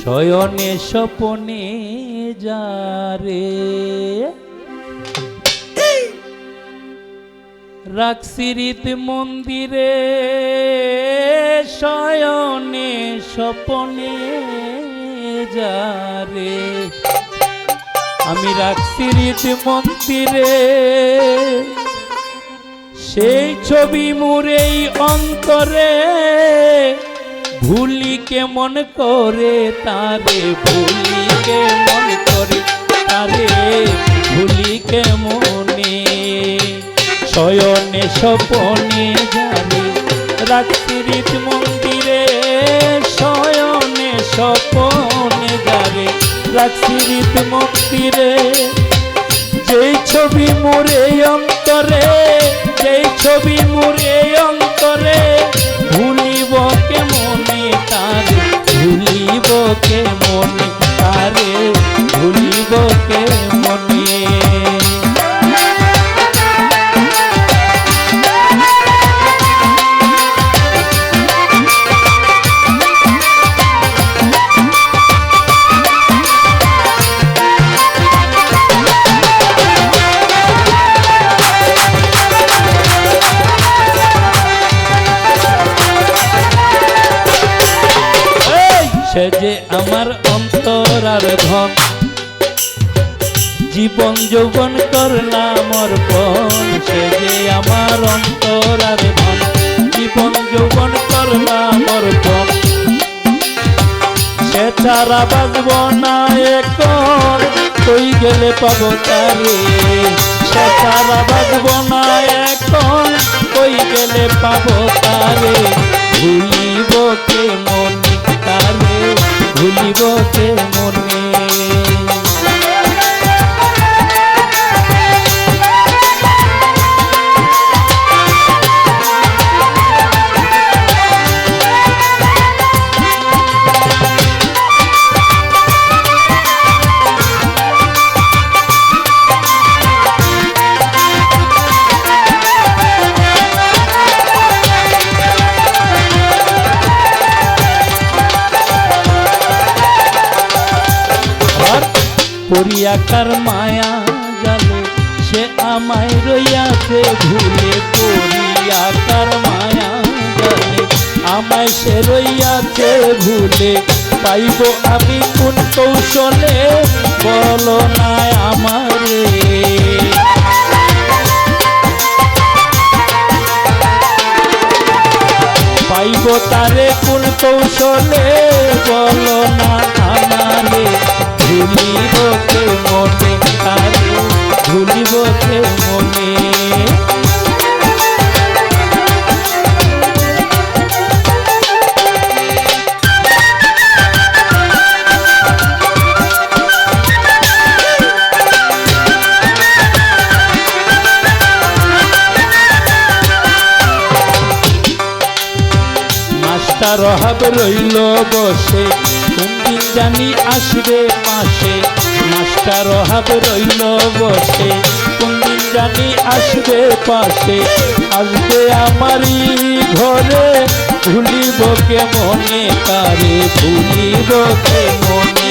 শয়নে স্বপনে যারে রাখছি রীত মন্দিরে শয়নে স্বপনে যারে আমি রাখছি রীত মন্দিরে সেই ছবি মুরেই অন্তরে ভুলি কেমন করে তারে ভুলি কেমন করে তারে ভুলি কেমনে শয়নে স্বপনে যারে রাখছি রীত মন্দিরে শয়নে স্বপনে যারে রাখছি রীত মন্দিরে যেই ছবি মুরে অন্তরে যেই ছবি মুরে অন্তরে ভুলিব কেমনে তারে ভুলিব কেমনে তারে ভুলিব কেমনে সে যে আমার অন্তরার ধন জীবন যৌবন করলাম অর্পণ সে যে আমার অন্তরার ধন জীবন যৌবন করলাম অর্পণ সে ছাড়া বাঁচব না এখন কই গেলে পাবো তারে সে ছাড়া বাঁচব না এখন কই গেলে পাবো তারে ভুলিব কেমনে তারে ভুলিব কেমনে পরিয়াকার মায়া জালে সে আমায় রইয়াছে ভুলে পরিয়াকার মায়া জালে আমায় সে রইয়াছে ভুলে পাইব আমি কোন কৌশলে বলো না আমারে পাইব তারে কোন কৌশলে বলো না আমারে ভুলিব কেমনে তারে ভুলিব কেমনে মাস্টার অভাব রইল বসে কোনদিন জানি আসবে পাশে মাস্টার অভাব রইল বসে কোনদিন জানি আসবে পাশে আসবে আমারই ঘরে ভুলিব কেমনে তারে ভুলিব কেমনে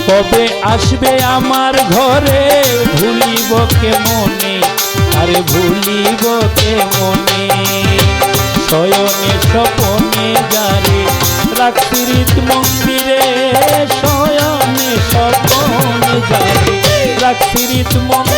কবে আসবে আমার ঘরে ভুলিব কেমনে আরে ভুলিব কেমনে শয়নে স্বপনে যারে রাখছি রীত মন্দিরে শয়নে স্বপনে যারে রাখছি রীত মন্দিরে